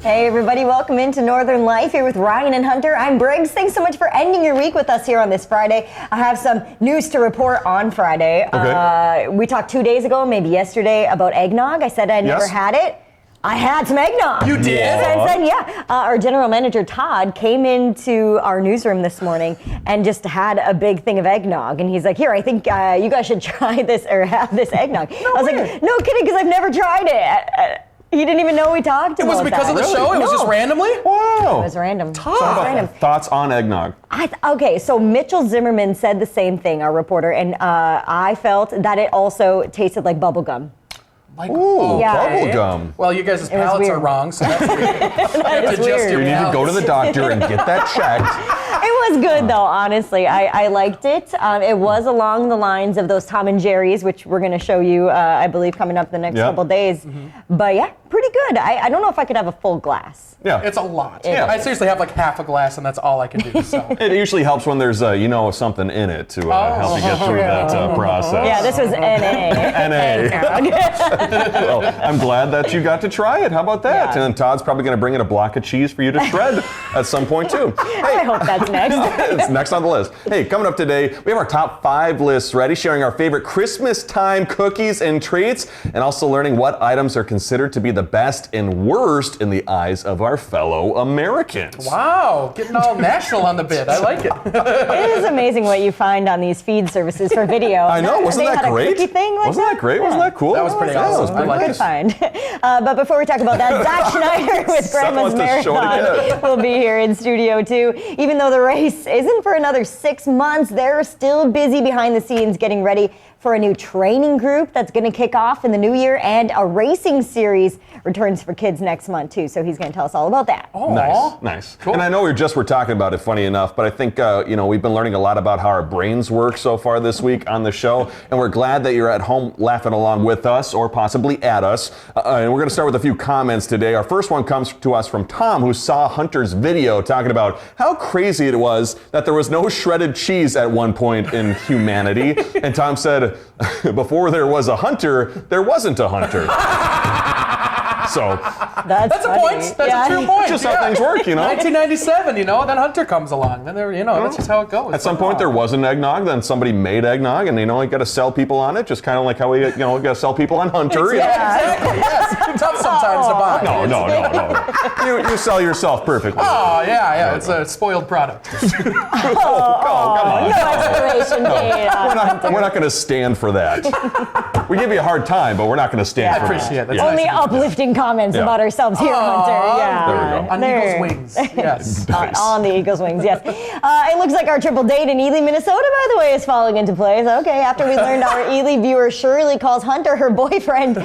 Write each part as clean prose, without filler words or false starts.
Hey everybody, welcome into Northern Life here with Ryan and Hunter. I'm Briggs. Thanks so much for ending your week with us here on this Friday. I have some news to report on Friday. Okay. We talked 2 days ago, maybe yesterday, about eggnog. I said I never had it. I had some eggnog. You did? Since then, yeah. Our general manager, Todd, came into our newsroom this morning and just had a big thing of eggnog. And he's like, here, I think you guys should try this or have this eggnog. I was like, no kidding, because I've never tried it. He didn't even know we talked about it was because of the show? It was just randomly? Wow. It was random. Thoughts on eggnog? Okay, so Mitchell Zimmerman said the same thing, our reporter, and I felt that it also tasted like bubble gum. Ooh, bubble gum. Well, you guys' palates are wrong, so that's weird. That is weird. You need to go to the doctor and get that checked. It was good though, honestly. I liked it. It was along the lines of those Tom and Jerry's, which we're going to show you, I believe, coming up the next couple days. But yeah, pretty good. I don't know if I could have a full glass. Yeah. It's a lot. Yeah. I seriously have like half a glass, and that's all I can do. So. It usually helps when there's, something in it to help you get through that process. Yeah, this was NA. NA. Well, I'm glad that you got to try it. How about that? Yeah. And Todd's probably going to bring in a block of cheese for you to shred at some point, too. I hope that's next. It's next on the list. Hey, coming up today, we have our top 5 lists ready, sharing our favorite Christmas time cookies and treats, and also learning what items are considered to be the best and worst in the eyes of our fellow Americans. Wow, getting all national on the bid. I like it. It is amazing what you find on these feed services for video. I know, wasn't that great? Wasn't that great? Yeah. Wasn't that cool? That was pretty awesome. That was pretty I like Good it. find. But before we talk about that, Zach Schneider with Grandma's Marathon will be here in studio too. Even though the race isn't for another 6 months, they're still busy behind the scenes getting ready for a new training group that's going to kick off in the new year, and a racing series returns for kids next month too. So he's going to tell us all about that. Oh, Nice. Cool. And I know we're talking about it, funny enough, but I think we've been learning a lot about how our brains work so far this week on the show, and we're glad that you're at home laughing along with us or possibly at us. And we're going to start with a few comments today. Our first one comes to us from Tom, who saw Hunter's video talking about how crazy it was that there was no shredded cheese at one point in humanity. And Tom said, before there was a Hunter, there wasn't a Hunter. So that's a point. That's a true point. Just how things work, 1997, then Hunter comes along. Then that's just how it goes. At some point there was an eggnog, then somebody made eggnog, and you got to sell people on it, just kind of like how we got to sell people on Hunter. Exactly. Yes. Tough sometimes to buy. No. You sell yourself perfectly. Oh yeah. It's a spoiled product. Come on. No expiration date. We're not going to stand for that. We give you a hard time, but we're not going to stand for that. I appreciate that. Only uplifting comments about ourselves here, Hunter. Yeah. There we go. On Eagles wings. Yes. Nice. On the Eagles wings, yes. It looks like our triple date in Ely, Minnesota, by the way, is falling into place. Okay, after we learned our Ely viewer Shirley calls Hunter her boyfriend,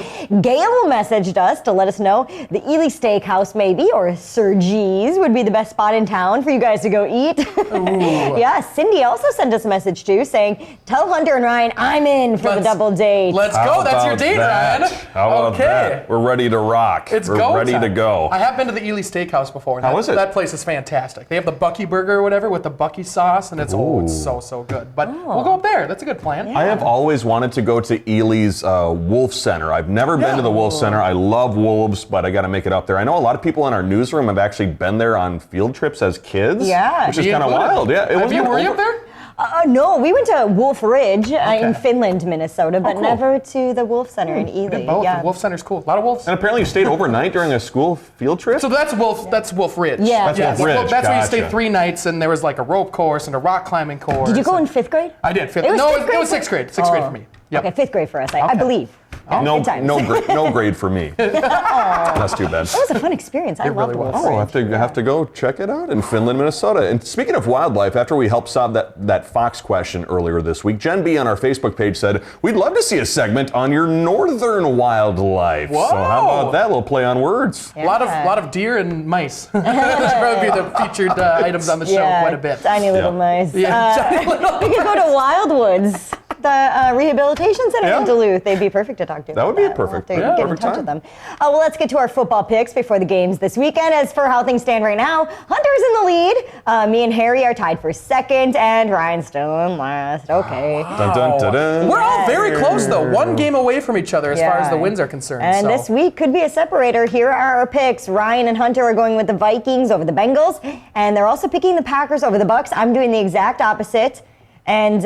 Gail messaged us to let us know the Ely Steakhouse maybe, or Sir G's would be the best spot in town for you guys to go eat. Yeah, Cindy also sent us a message too saying, tell Hunter and Ryan I'm in for the double date. Let's go. That's your date, Ryan. How about that? We're ready to rock. We're ready to go. I have been to the Ely Steakhouse before. How is it? That place is fantastic. They have the Bucky burger or whatever with the Bucky sauce, and it's so good. But we'll go up there. That's a good plan. I have always wanted to go to Ely's Wolf Center. I've never been to the Wolf Center. I love wolves, but I got to make it up there. I know a lot of people in our newsroom have actually been there on field trips as kids. Yeah. Which is kind of wild. Yeah. Were you up there? No, we went to Wolf Ridge in Finland, Minnesota, but cool. never to the Wolf Center in Ely. Both. Yeah. The Wolf Center's cool. A lot of wolves. And apparently you stayed overnight during a school field trip? So that's Wolf Ridge. Yeah. That's Wolf Ridge. That's where you Gotcha. stayed 3 nights, and there was like a rope course and a rock climbing course. Did you go in 5th grade? I did. It was 5th grade? It was 6th grade. 6th grade for me. Yep. Okay, 5th grade for us, I believe. No, Good times. no grade for me. That's too bad. That was a fun experience. I loved really Wolf was. Ridge. Have to go check it out in Finland, Minnesota. And speaking of wildlife, after we helped solve that fox question earlier this week, Jen B on our Facebook page said, we'd love to see a segment on your northern wildlife. Whoa. So how about that little play on words? A lot of deer and mice. Those probably be the featured items on the show quite a bit. Tiny little mice. Yeah, tiny little. We could go to Wildwoods. the rehabilitation center in Duluth. They'd be perfect to talk to. That would be a perfect, We'll have to get in touch with them. Well, let's get to our football picks before the games this weekend. As for how things stand right now, Hunter's in the lead. Me and Harry are tied for second, and Ryan's still in last. Okay. Dun, dun, dun, dun. We're all very close, though. One game away from each other as far as the wins are concerned. And this week could be a separator. Here are our picks. Ryan and Hunter are going with the Vikings over the Bengals, and they're also picking the Packers over the Bucks. I'm doing the exact opposite and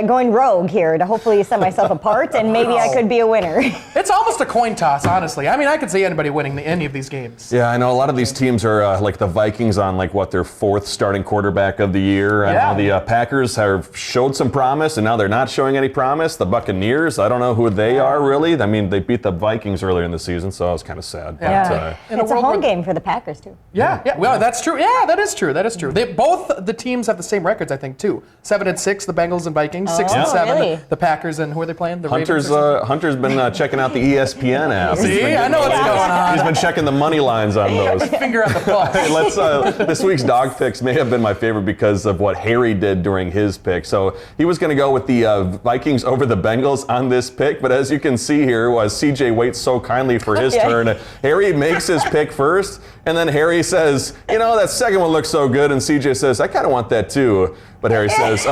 going rogue here to hopefully set myself apart, and maybe I could be a winner. It's almost a coin toss, honestly. I mean, I could see anybody winning any of these games. Yeah, I know a lot of these teams are like the Vikings on like their fourth starting quarterback of the year. I know the Packers have showed some promise, and now they're not showing any promise. The Buccaneers, I don't know who they are really. I mean, they beat the Vikings earlier in the season, so I was kind of sad. Yeah. But, It's a home game for the Packers, too. Yeah. Well, that's true. Yeah, that is true. Both the teams have the same records, I think, too. 7-6, the Bengals and Vikings. 6-7, really? the Packers, and who are they playing? The Hunter's been checking out the ESPN app. See, I know what's going on. He's been checking the money lines on those. Finger on the pulse. This week's dog picks may have been my favorite because of what Harry did during his pick. So he was going to go with the Vikings over the Bengals on this pick, but as you can see here, as CJ waits so kindly for his turn, Harry makes his pick first, and then Harry says, that second one looks so good, and CJ says, I kind of want that too. But Harry says,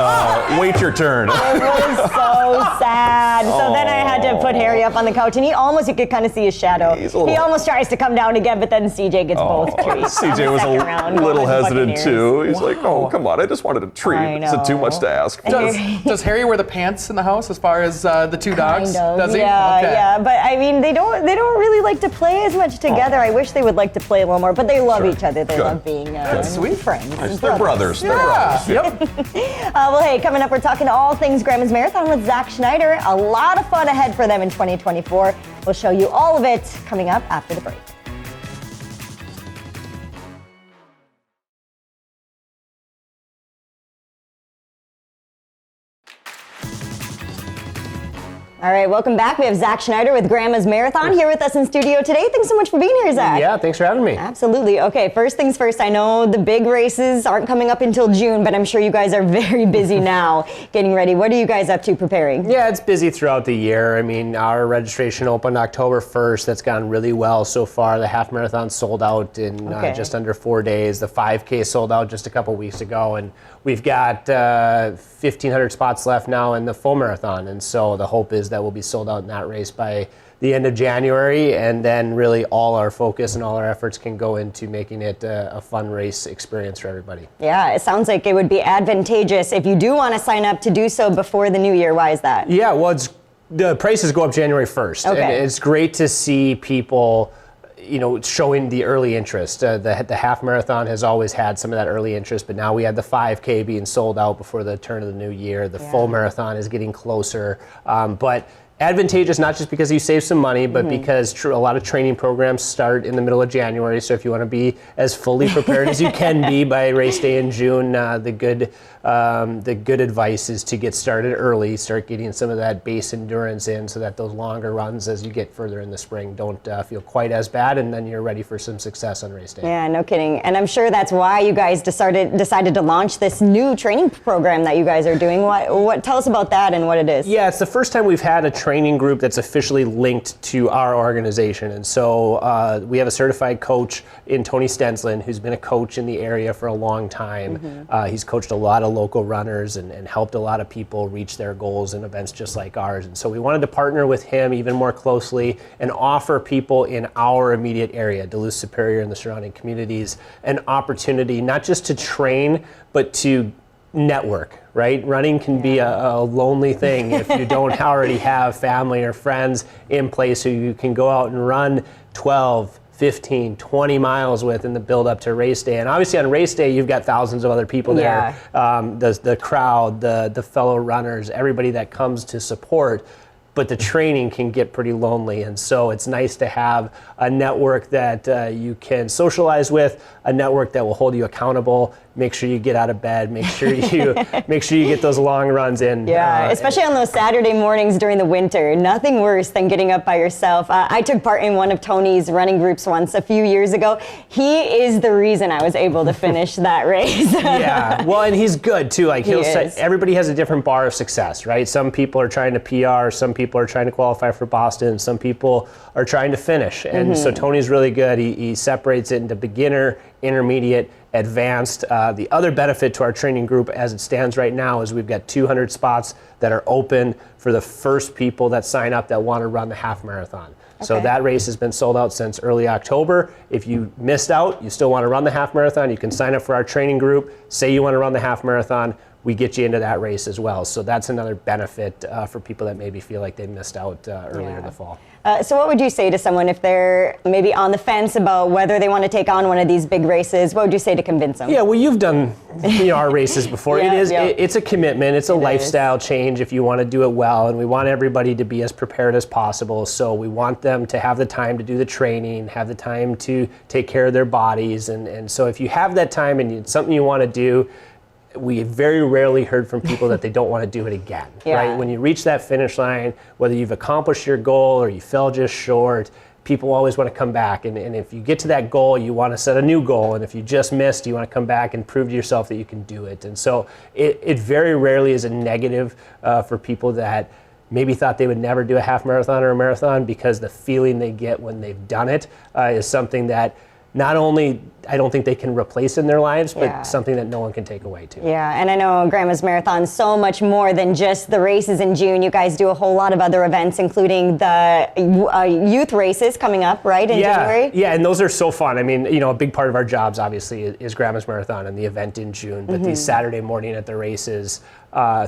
wait your turn. It was so sad. So then I had to put Harry up on the couch, and you could kind of see his shadow. He almost tries to come down again, but then CJ gets both treats. CJ was a little hesitant too. He's like, come on, I just wanted a treat. I Is it too know. much to ask for? Does Harry wear the pants in the house as far as the two dogs? Kind of, Does he? yeah, Okay. yeah. But I mean, they don't really like to play as much together. I wish they would like to play a little more, but they love each other. They love being sweet. friends. They're brothers. They're brothers. Yep. Well, hey, coming up, we're talking all things Grandma's Marathon with Zach Schneider. A lot of fun ahead for them in 2024. We'll show you all of it coming up after the break. All right, welcome back. We have Zach Schneider with Grandma's Marathon here with us in studio today. Thanks so much for being here, Zach. Yeah, thanks for having me. Absolutely. Okay, first things first. I know the big races aren't coming up until June, but I'm sure you guys are very busy now getting ready. What are you guys up to preparing? Yeah, it's busy throughout the year. I mean, our registration opened October 1st. That's gone really well so far. The half marathon sold out in just under 4 days. The 5K sold out just a couple weeks ago, and we've got 1,500 spots left now in the full marathon. And so the hope is that we'll be sold out in that race by the end of January, and then really all our focus and all our efforts can go into making it a fun race experience for everybody. Yeah, it sounds like it would be advantageous if you do want to sign up to do so before the new year. Why is that? Yeah, well, the prices go up January 1st. Okay. And it's great to see people showing the early interest. The half marathon has always had some of that early interest, but now we had the 5K being sold out before the turn of the new year. The full marathon is getting closer. But advantageous not just because you save some money, but because a lot of training programs start in the middle of January. So if you want to be as fully prepared as you can be by race day in June, the good advice is to get started early, start getting some of that base endurance in so that those longer runs as you get further in the spring don't feel quite as bad, and then you're ready for some success on race day. Yeah, no kidding. And I'm sure that's why you guys decided to launch this new training program that you guys are doing. What tell us about that and what it is. Yeah, it's the first time we've had a training group that's officially linked to our organization. And so we have a certified coach in Tony Stenslin, who's been a coach in the area for a long time. He's coached a lot of local runners and helped a lot of people reach their goals in events just like ours. And so we wanted to partner with him even more closely and offer people in our immediate area, Duluth, Superior, and the surrounding communities, an opportunity not just to train, but to network, right? Running can be a lonely thing if you don't already have family or friends in place who you can go out and run 12, 15, 20 miles with in the build up to race day. And obviously on race day, you've got thousands of other people there. The crowd, the fellow runners, everybody that comes to support. but the training can get pretty lonely. And so it's nice to have a network that you can socialize with, a network that will hold you accountable, make sure you get out of bed, make sure you get those long runs in. Yeah, especially on those Saturday mornings during the winter. Nothing worse than getting up by yourself. I took part in one of Tony's running groups once a few years ago. He is the reason I was able to finish that race. Yeah, well, and he's good too. Like he'll say, is. everybody has a different bar of success, right? Some people are trying to PR, some people are trying to qualify for Boston, some people are trying to finish. And so Tony's really good. He separates it into beginner, intermediate, advanced. The other benefit to our training group as it stands right now is we've got 200 spots that are open for the first people that sign up that want to run the half marathon. So Okay. that race has been sold out since early October. If you missed out, you still want to run the half marathon, you can sign up for our training group, say you want to run the half marathon, we get you into that race as well. So that's another benefit for people that maybe feel like they missed out earlier in the fall. So what would you say to someone if they're maybe on the fence about whether they want to take on one of these big races? What would you say to convince them? Yeah, well, you've done our races before. It's a commitment. It's a lifestyle change if you want to do it well, and we want everybody to be as prepared as possible. So we want them to have the time to do the training, have the time to take care of their bodies, and so if you have that time and it's something you want to do, we very rarely heard from people that they don't want to do it again, right? When you reach that finish line, whether you've accomplished your goal or you fell just short, people always want to come back. And if you get to that goal, you want to set a new goal. And if you just missed, you want to come back and prove to yourself that you can do it. And so it very rarely is a negative for people that maybe thought they would never do a half marathon or a marathon, because the feeling they get when they've done it is something that not only I don't think they can replace in their lives, but something that no one can take away too. Yeah, and I know Grandma's Marathon is so much more than just the races in June. You guys do a whole lot of other events, including the youth races coming up, right, in January? Yeah, and those are so fun. I mean, a big part of our jobs, obviously, is Grandma's Marathon and the event in June. But these Saturday morning at the races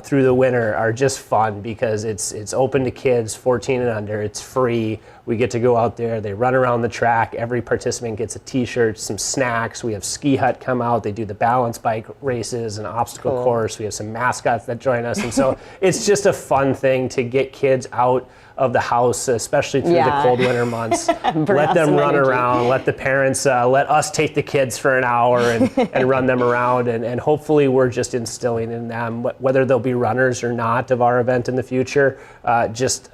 through the winter are just fun because it's open to kids 14 and under. It's free. We get to go out there. They run around the track. Every participant gets a T-shirt, some snacks. We have Ski Hut come out. They do the balance bike races, an obstacle course. We have some mascots that join us. And so it's just a fun thing to get kids out of the house, especially through the cold winter months. Let them run around. Let the parents, let us take the kids for an hour and run them around. And hopefully we're just instilling in them, whether they'll be runners or not of our event in the future, just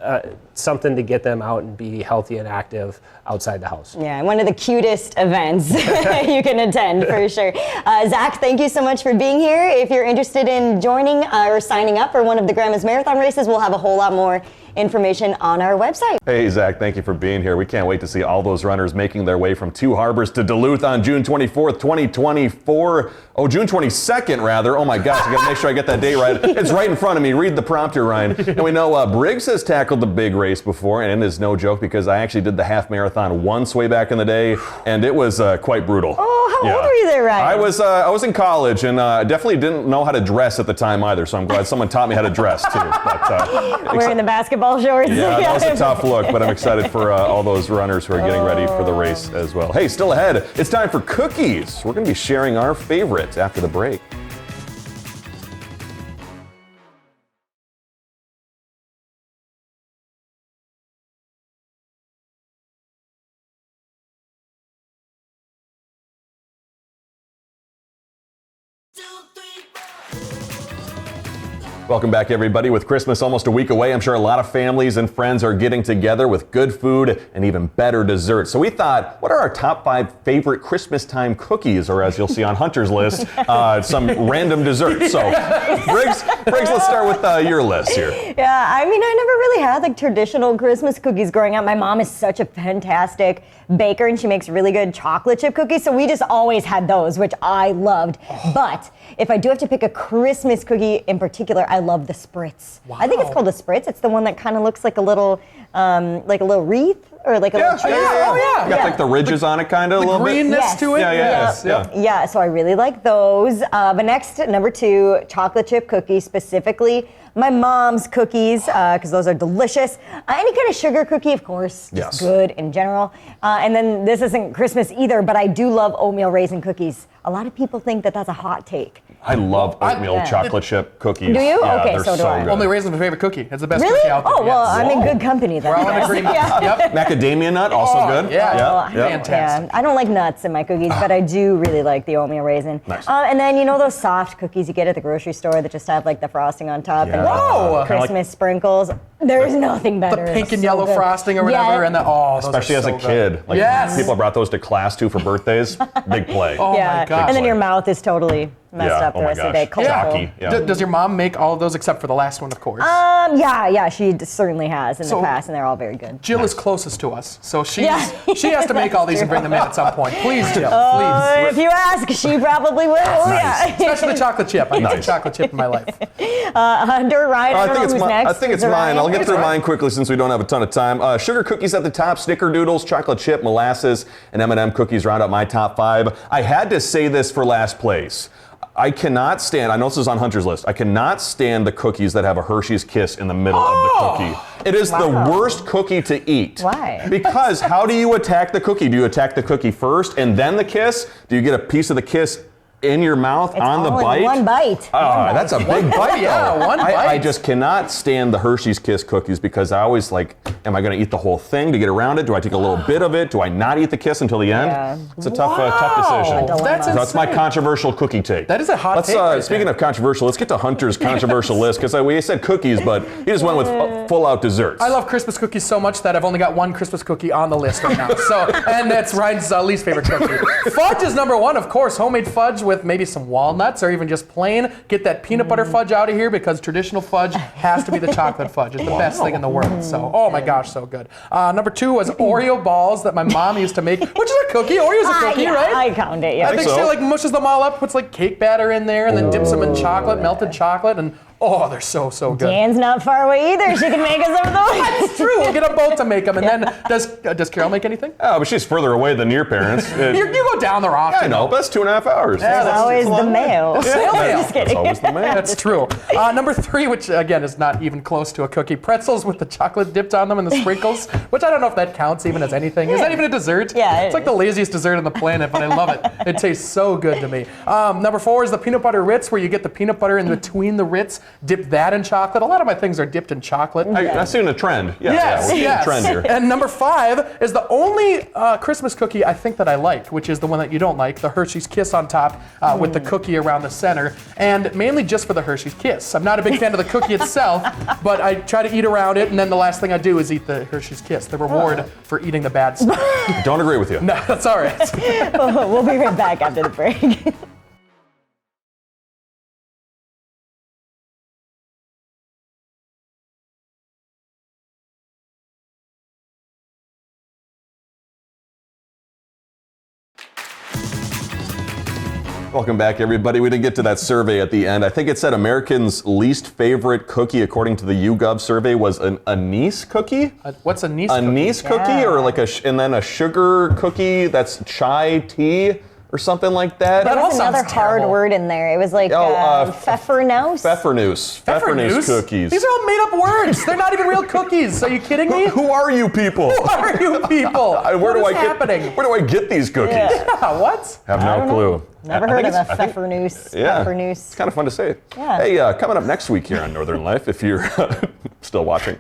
something to get them out and be healthy and active outside the house. Yeah, one of the cutest events you can attend for sure. Zach, thank you so much for being here. If you're interested in joining or signing up for one of the Grandma's Marathon races, we'll have a whole lot more information on our website. Hey, Zach, thank you for being here. We can't wait to see all those runners making their way from Two Harbors to Duluth on June 24th, 2024. Oh, June 22nd, rather. Oh my gosh, I gotta make sure I get that date right. It's right in front of me. Read the prompter, Ryan. And we know Briggs has tackled the big race before, and it's no joke because I actually did the half marathon once way back in the day, and it was quite brutal. Oh, how old were you there, Ryan? I was in college, and definitely didn't know how to dress at the time either, so I'm glad someone taught me how to dress too. But, wearing the basketball shorts. yeah, that was a tough look, but I'm excited for all those runners who are getting ready for the race as well. Hey, still ahead, it's time for cookies. We're going to be sharing our favorites after the break. Welcome back, everybody. With Christmas almost a week away, I'm sure a lot of families and friends are getting together with good food and even better desserts. So we thought, what are our top 5 favorite Christmas time cookies, or as you'll see on Hunter's list, some random desserts. So, Briggs, let's start with your list here. Yeah, I mean, I never really had like traditional Christmas cookies growing up. My mom is such a fantastic baker, and she makes really good chocolate chip cookies, so we just always had those, which I loved. But if I do have to pick a Christmas cookie in particular, I love the Spritz. Wow. I think it's called a Spritz. It's the one that kind of looks like a little wreath or like a little tree. Got like the ridges on it, kind of a little bit. Greenness Yes. to it. Yeah. Yeah, so I really like those. But next, number 2, chocolate chip cookies, specifically my mom's cookies, because those are delicious. Any kind of sugar cookie, of course, just good in general. And then this isn't Christmas either, but I do love oatmeal raisin cookies. A lot of people think that that's a hot take. I love oatmeal yeah. chocolate chip cookies. Do you? Yeah, Okay, they're so do I. good. Only Raisin's my favorite cookie. It's the best Really? cookie out there. Oh, well, yes. I'm in good company then. We're all in I guess. agreement. Yeah. Yep. Macadamia nut, also Oh, good. yeah. Well, Yeah. Fantastic. Yeah, I don't like nuts in my cookies, but I do really like the oatmeal raisin. Nice. And then you know those soft cookies you get at the grocery store that just have like the frosting on top and Whoa. the Christmas sprinkles. There's nothing The better. pink and So yellow good. frosting or whatever, Yeah. and those Especially are as so a good. kid. Like Yes. people brought those to class too for birthdays. Big play. Oh yeah. my gosh. And then your mouth is totally messed Yeah, up the oh my rest of the day. gosh. Colorful. Jockey. Yeah. Does your mom make all of those except for the last one, of course? Yeah, she certainly has in So- the past, and they're all very good. Jill is closest to us, so she Yeah. she has to make all these and bring them in at some point. Please, Jill, If you ask, she probably will. Yeah. please. Especially the chocolate chip. I need some Nice. chocolate chip in my life. Hunter, Ryan, I don't know who's next. I think it's Is it mine. Ryan? I'll get through all right. mine quickly since we don't have a ton of time. Sugar cookies at the top, snickerdoodles, chocolate chip, molasses, and M&M cookies round out my top 5. I had to say this for last place. I cannot stand, I know this is on Hunter's list, I cannot stand the cookies that have a Hershey's Kiss in the middle of the cookie. It is the worst cookie to eat. Why? Because how do you attack the cookie? Do you attack the cookie first and then the kiss? Do you get a piece of the kiss in your mouth It's on the all in bite? one bite. Ah, that's a big bite. Yeah, though. one I bite. just cannot stand the Hershey's Kiss cookies because I always like, am I going to eat the whole thing to get around it? Do I take a little bit of it? Do I not eat the kiss until the end? Yeah. It's a tough decision. A dilemma. That's So that's my insane. controversial cookie take. That is a hot Let's, take right speaking there. of controversial, let's get to Hunter's controversial list because we said cookies, but he just went with full out desserts. I love Christmas cookies so much that I've only got one Christmas cookie on the list right now. So, and that's Ryan's least favorite cookie. Fudge is number 1, of course. Homemade fudge with maybe some walnuts or even just plain. Get that peanut butter fudge out of here because traditional fudge has to be the chocolate fudge. It's the best thing in the world. So, oh my gosh, so good. Number 2 was Oreo balls that my mom used to make, which is a cookie. Oreo's a cookie, yeah, right? I count it, yeah. I think so. she like mushes them all up, puts like cake batter in there, and then dips them in chocolate, melted chocolate, and oh, they're so good. Dan's not far away either. She can make us some of those. It's true. We'll get them both to make them, and then does Carol make anything? Oh, but she's further away than your parents. You go down there often. I know, but that's 2.5 hours. Yeah, There's that's always a the long way. mail. Snail mail. Just kidding. That's always the man. That's true. Number 3, which again is not even close to a cookie, pretzels with the chocolate dipped on them and the sprinkles, which I don't know if that counts even as anything. Is that even a dessert? Yeah, It's like the laziest dessert on the planet, but I love it. It tastes so good to me. Number 4 is the peanut butter Ritz, where you get the peanut butter in between the Ritz, dip that in chocolate. A lot of my things are dipped in chocolate. I've seen a trend. Yeah, Yes, we're seeing yes. a trend here. And number 5 is the only Christmas cookie I think that I like, which is the one that you don't like, the Hershey's Kiss on top with the cookie around the center, and mainly just for the Hershey's Kiss. I'm not a big fan of the cookie itself, but I try to eat around it, and then the last thing I do is eat the Hershey's Kiss, the reward for eating the bad stuff. Don't agree with you. No, that's all right. We'll be right back after the break. Welcome back, everybody. We didn't get to that survey at the end. I think it said Americans' least favorite cookie, according to the YouGov survey, was an anise cookie. What's a niece Anise cookie, or like and then a sugar cookie that's chai tea or something like that. That There all was sounds another hard terrible. word in there. It was like pfeffernuss. Pfeffernuss cookies. These are all made up words. They're not even real cookies. Are you kidding me? Who are you people? Who are you people? Where What do is happening? Where do I get these cookies? Yeah, what? Have no clue. Never I heard think of a it's- I think- pfeffernuss. Yeah, Pfeffernuss. it's kind of fun to say. Yeah. Hey, coming up next week here on Northern Life, if you're still watching,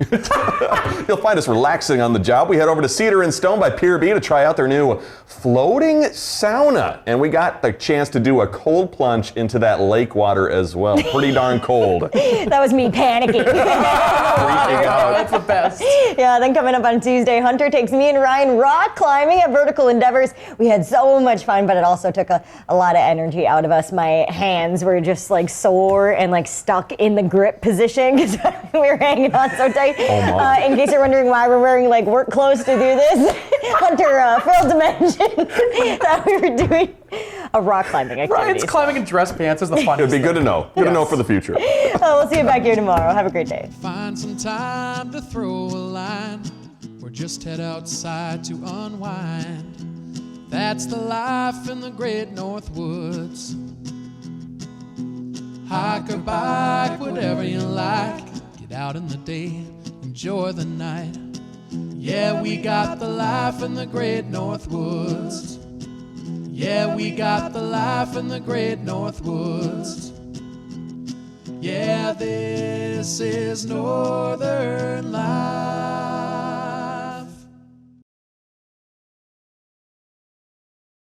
you'll find us relaxing on the job. We head over to Cedar and Stone by Pier B to try out their new floating sauna, and we got the chance to do a cold plunge into that lake water as well. Pretty darn cold. That was me panicking. Freaking out. That's the best. Yeah, then coming up on Tuesday, Hunter takes me and Ryan rock climbing at Vertical Endeavors. We had so much fun, but it also took a lot of energy out of us. My hands were just like sore and like stuck in the grip position because we were hanging on so tight. Oh, my. In case you're wondering why we're wearing like work clothes to do this, Hunter failed to mention that we were doing a rock climbing activity. Ryan's climbing in dress pants is the It'd funniest be good to thing. know. Good to know for the future. We'll see you back here tomorrow. Have a great day. Find some time to throw a line, or just head outside to unwind. That's the life in the great North Woods. Hike or bike, whatever you like. Get out in the day, enjoy the night. Yeah, we got the life in the great North Woods. Yeah, we got the life in the great North Woods. Yeah, this is Northern Light.